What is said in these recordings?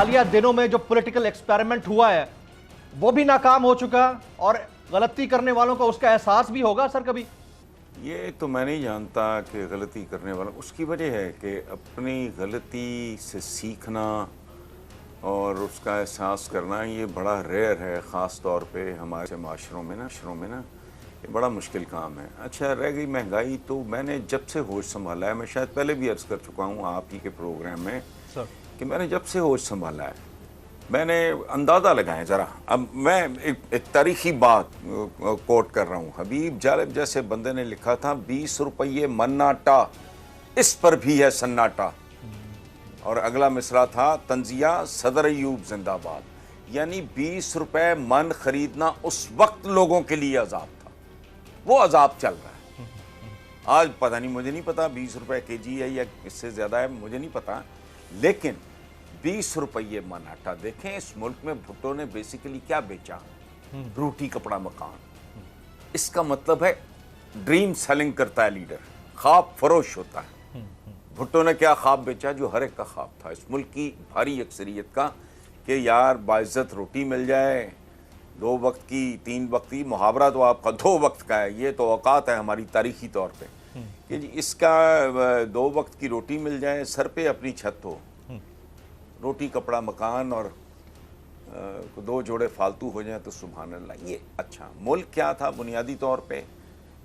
हालिया दिनों में जो पॉलिटिकल एक्सपेरिमेंट हुआ है वो भी नाकाम हो चुका और गलती करने वालों को उसका एहसास भी होगा सर कभी? ये तो मैं नहीं जानता कि गलती करने वाला, उसकी वजह है कि अपनी गलती से सीखना और उसका एहसास करना ये बड़ा रेयर है, ख़ास तौर पे हमारे माशरों में ना ये बड़ा मुश्किल काम है। अच्छा, रह गई महंगाई, तो मैंने जब से होश संभाला है, मैं शायद पहले भी अर्ज़ कर चुका हूँ आप ही के प्रोग्राम में सर कि मैंने जब से होश संभाला है मैंने अंदाज़ा लगाया ज़रा। अब मैं एक तारीख़ी बात कोट कर रहा हूँ। हबीब जालिब जैसे बंदे ने लिखा था 20 रुपये मन आटा, इस पर भी है सन्नाटा। और अगला मिसरा था तंजिया सदर अयूब जिंदाबाद, यानी 20 रुपये मन खरीदना उस वक्त लोगों के लिए अजाब था, वो अजाब चल रहा है। आज पता नहीं, मुझे नहीं पता 20 रुपये केजी है या इससे ज़्यादा है, मुझे नहीं पता, लेकिन 20 रुपये मन आटा। देखें इस मुल्क में भुट्टो ने बेसिकली क्या बेचा? रोटी कपड़ा मकान। इसका मतलब है ड्रीम सेलिंग करता है लीडर, ख्वाब फरोश होता है। भुट्टो ने क्या ख्वाब बेचा? जो हर एक का ख्वाब था इस मुल्क की भारी अक्सरियत का, कि यार बाइज्जत रोटी मिल जाए, 2 वक्त की 3 वक्त की, मुहावरा तो आपका 2 वक्त का है, ये तो औकात है हमारी तारीखी तौर पे कि जी इसका 2 वक्त की रोटी मिल जाए, सर पे अपनी छत हो, रोटी कपड़ा मकान और 2 जोड़े फालतू हो जाए तो सुभान अल्लाह। ये अच्छा मुल्क क्या था बुनियादी तौर पे?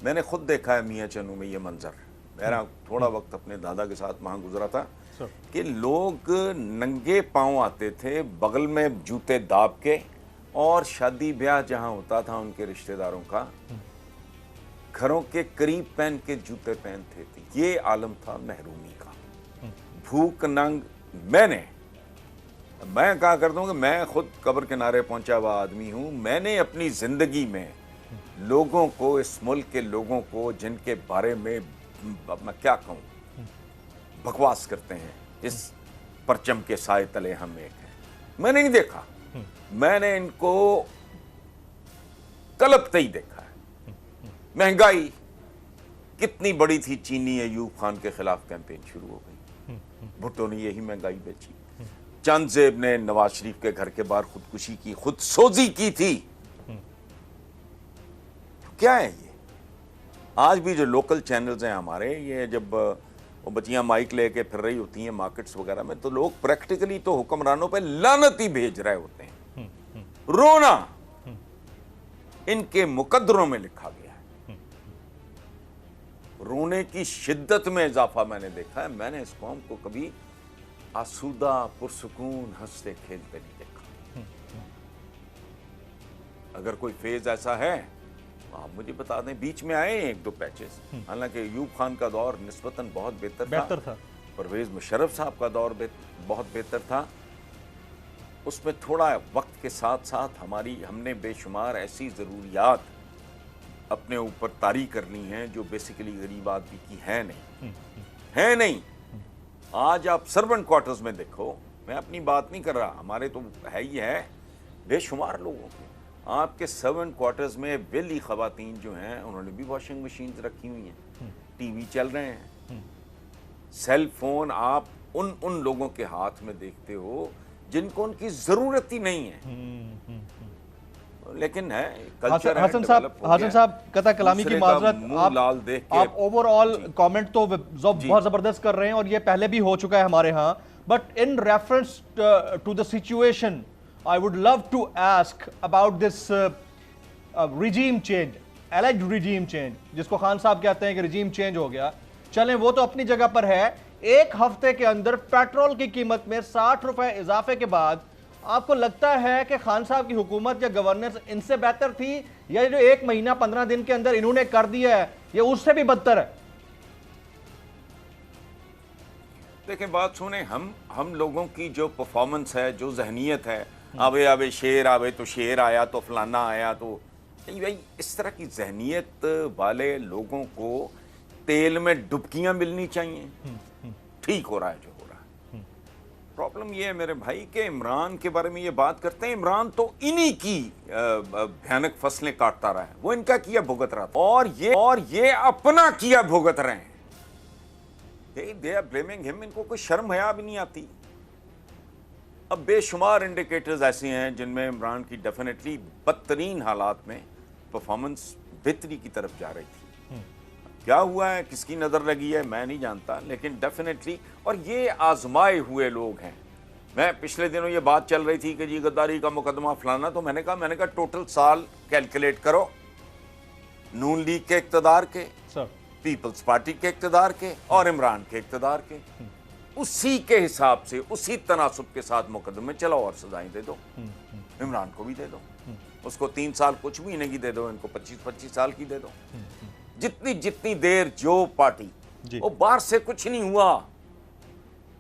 मैंने खुद देखा है मियाँ चन्नू में ये मंजर। मेरा थोड़ा वक्त अपने दादा के साथ वहाँ गुजरा था कि लोग नंगे पांव आते थे, बगल में जूते दाब के, और शादी ब्याह जहाँ होता था उनके रिश्तेदारों का, घरों के करीब पहन के जूते पहनते थे। ये आलम था महरूमी का, भूख नंग। मैं कहा करता हूँ कि मैं खुद कब्र किनारे पहुंचा हुआ आदमी हूँ। मैंने अपनी जिंदगी में लोगों को, इस मुल्क के लोगों को जिनके बारे में मैं क्या कहूँ बकवास करते हैं, इस परचम के साए तले हम एक हैं, मैंने नहीं देखा। मैंने इनको तलबते ही देखा है। महंगाई कितनी बड़ी थी, चीनी अयूब खान के खिलाफ कैंपेन शुरू हो गई, भुट्टो ने यही महंगाई बेची। चंद जेब ने नवाज शरीफ के घर के बाहर खुदकुशी की, खुद सोजी की थी। तो क्या है ये? आज भी जो लोकल चैनल्स हैं हमारे, ये जब वो बच्चियां माइक लेके फिर रही होती हैं मार्केट्स वगैरह में, तो लोग प्रैक्टिकली तो हुक्मरानों पे लानत ही भेज रहे होते हैं। रोना इनके मुकद्दरों में लिखा गया है। रोने की शिद्दत में इजाफा मैंने देखा है। मैंने इस कौम को कभी आसूदा पुरसुकून हंसते खेलते नहीं देखा। अगर कोई फेज ऐसा है आप मुझे बता दें। बीच में आए 1-2 पैचेस, हालांकि अयूब खान का दौर निस्बतन बहुत बेहतर था। परवेज मुशर्रफ साहब का दौर बहुत बेहतर था। उसमें थोड़ा वक्त के साथ साथ हमने बेशुमार ऐसी ज़रूरियात अपने ऊपर तारी करनी है जो बेसिकली गरीब आदमी की है नहीं। आज आप सर्वेंट क्वार्टर्स में देखो, मैं अपनी बात नहीं कर रहा, हमारे तो है ही है बेशुमार लोगों के। आपके सर्वेंट क्वार्टर्स में वेली ख़वातीन जो हैं उन्होंने भी वॉशिंग मशीन रखी हुई हैं, टीवी चल रहे हैं, सेल फोन आप उन लोगों के हाथ में देखते हो जिनको उनकी ज़रूरत ही नहीं है। लेकिन है कल्चर है। हसन साहब कता कलामी की माजरत, आप ओवरऑल कमेंट तो बहुत जबरदस्त कर रहे हैं और ये पहले भी हो चुका है हमारे यहाँ, but in reference to the situation I would love to ask about this regime change, alleged regime change, जिसको खान साहब कहते हैं कि regime change हो गया। चलें वो तो अपनी जगह पर है। 1 हफ्ते के अंदर पेट्रोल की कीमत में 60 रुपए इजाफे के बाद आपको लगता है कि खान साहब की हुकूमत या गवर्नेंस इनसे बेहतर थी, या जो 1 महीना 15 दिन के अंदर इन्होंने कर दिया है ये उससे भी बदतर है? देखें बात सुने, हम लोगों की जो परफॉर्मेंस है, जो जहनीत है, आवे शेर आवे तो शेर आया तो फलाना आया तो, भाई इस तरह की जहनीत वाले लोगों को तेल में डुबकियां मिलनी चाहिए। ठीक हो रहा है जो हो रहा है। प्रॉब्लम ये है मेरे भाई कि इमरान के बारे में ये बात करते हैं, इमरान तो इन्हीं की भयानक फसलें काटता रहा है, वो इनका किया भुगत रहा था, और ये अपना किया भुगत रहे हैं। They are blaming him. इनको कोई शर्म हया भी नहीं आती। अब बेशुमार इंडिकेटर्स ऐसे हैं जिनमें इमरान की डेफिनेटली बदतरीन हालात में परफॉर्मेंस बेहतरी की तरफ जा रही थी। क्या हुआ है, किसकी नज़र लगी है, मैं नहीं जानता, लेकिन डेफिनेटली, और ये आजमाए हुए लोग हैं। मैं पिछले दिनों ये बात चल रही थी कि जी गद्दारी का मुकदमा फलाना, तो मैंने कहा टोटल साल कैलकुलेट करो, नून लीग के इक़्तिदार के, पीपल्स पार्टी के इक़्तिदार के और इमरान के इक़्तिदार के, उसी के हिसाब से उसी तनासुब के साथ मुकदमे चलाओ और सजाएं दे दो। इमरान को भी दे दो, उसको 3 साल कुछ महीने की दे दो, इनको 25-25 साल की दे दो। जितनी जितनी देर जो पार्टी, वो बाहर से कुछ नहीं हुआ।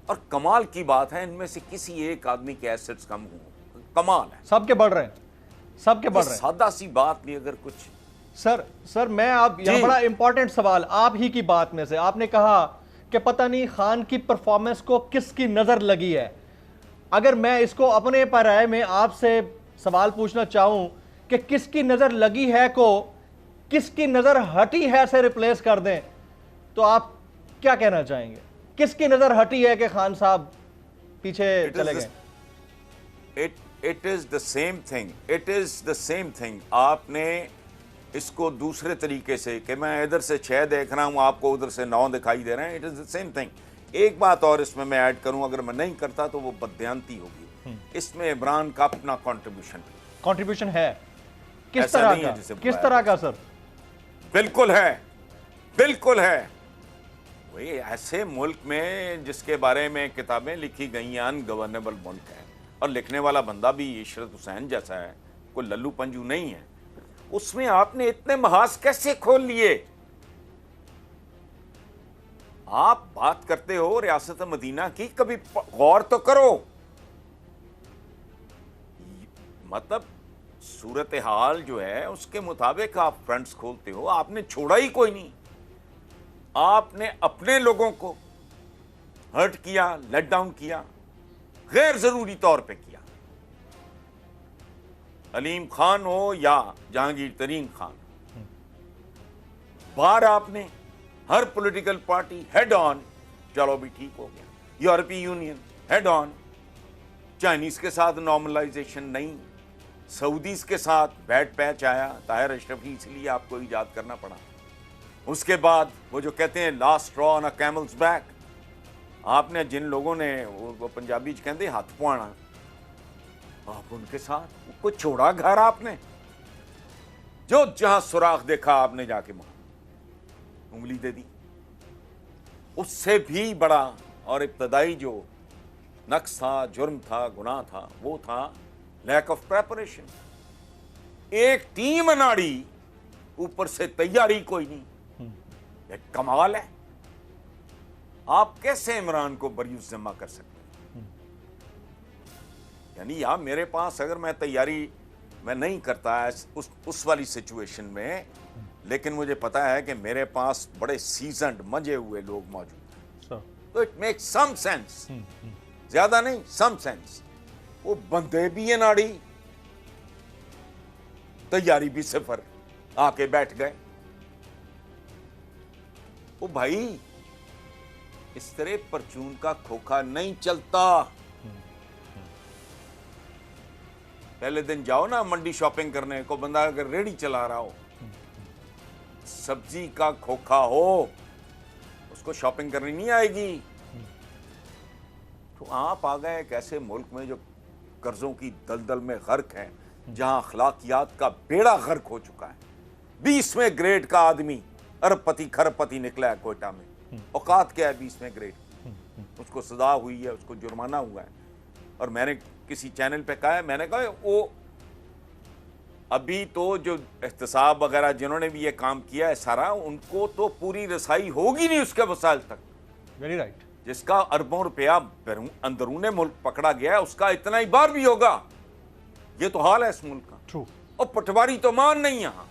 और कमाल की बात है, इनमें से किसी एक आदमी के एसेट्स कम हुए, कमाल है, सबके बढ़ रहे हैं, सबके बढ़ रहे हैं। सादा सी बात नहीं, अगर कुछ सर मैं आप यहाँ बड़ा इंपॉर्टेंट सवाल आप ही की बात में से आपने कहा कि पता नहीं खान की परफॉर्मेंस को किसकी नजर लगी है। अगर मैं इसको अपने पराये में आपसे सवाल पूछना चाहूं कि किसकी नजर लगी है को किसकी नजर हटी है से रिप्लेस कर दें, तो आप क्या कहना चाहेंगे? किसकी नजर हटी है कि खान साहब पीछे चले गए? It is the same thing, it is the same thing. आपने इसको दूसरे तरीके से कि मैं इधर से 6 देख रहा हूं, आपको उधर से 9 दिखाई दे रहे हैं, it is the same thing. एक बात और इसमें मैं ऐड करूं, अगर मैं नहीं करता तो वो बदयांती होगी। इसमें इमरान का अपना कंट्रीब्यूशन है। किस तरह का? किस तरह का सर? बिल्कुल है, बिल्कुल है। वही ऐसे मुल्क में जिसके बारे में किताबें लिखी गई हैं, अनगवर्नेबल मुल्क है, और लिखने वाला बंदा भी इशरत हुसैन जैसा है, कोई लल्लू पंजू नहीं है, उसमें आपने इतने महाज कैसे खोल लिए? आप बात करते हो रियासत मदीना की, कभी गौर तो करो। मतलब सूरत हाल जो है उसके मुताबिक आप फ्रंट्स खोलते हो, आपने छोड़ा ही कोई नहीं। आपने अपने लोगों को हर्ट किया, लेट डाउन किया, गैर जरूरी तौर पे किया। अलीम खान हो या जहांगीर तरीन खान, बाहर आपने हर पॉलिटिकल पार्टी हेड ऑन, चलो भी ठीक हो गया। यूरोपीय यूनियन हेड ऑन, चाइनीज के साथ नॉर्मलाइजेशन नहीं, सऊदीज के साथ बैट पैच आया, ताहिर अशरफी, इसलिए आपको ईजाद करना पड़ा। उसके बाद वो जो कहते हैं last straw on a camel's back, आपने जिन लोगों ने वो पंजाबी कहते हाथ पुआना, आप उनके साथ को छोड़ा घर, आपने जो जहां सुराख देखा आपने जाके वहां उंगली दे दी। उससे भी बड़ा और इब्तदाई जो नक्स था, जुर्म था, गुनाह था, वो था लैक ऑफ प्रेपरेशन। एक टीम अनाड़ी, ऊपर से तैयारी कोई नहीं। एक कमाल है। आप कैसे इमरान को बरियुस जमा कर सकते हैं? यानी यार मेरे पास, अगर मैं तैयारी मैं नहीं करता है उस वाली सिचुएशन में, लेकिन मुझे पता है कि मेरे पास बड़े सीजन्ड मजे हुए लोग मौजूद हैं, तो इट मेक्स सम सेंस, ज्यादा नहीं, सम सेंस। वो बंदे भी अनाड़ी, तैयारी भी सिफर, आके बैठ गए। ओ भाई, इस तरह परचून का खोखा नहीं चलता। पहले दिन जाओ ना मंडी शॉपिंग करने को, बंदा अगर रेडी चला रहा हो, सब्जी का खोखा हो, उसको शॉपिंग करनी नहीं आएगी। तो आप आ गए एक ऐसे मुल्क में जो कर्जों की दलदल में गर्क है, जहां अखलाकियात का बेड़ा गर्क हो चुका है। 20वें ग्रेड का आदमी अरबपति खरबपति निकला है कोयटा में। औकात क्या है 20वें ग्रेड? उसको सजा हुई है, उसको जुर्माना हुआ है। और मैंने किसी चैनल पे कहा है, मैंने कहा वो अभी तो जो एहतसाब वगैरह जिन्होंने भी ये काम किया है सारा, उनको तो पूरी रसाई होगी नहीं उसके वसाइल तक। Very right. जिसका अरबों रुपया अंदरूने मुल्क पकड़ा गया है, उसका इतना ही बार भी होगा। ये तो हाल है इस मुल्क का। ट्रू। और पटवारी तो मान नहीं यहां।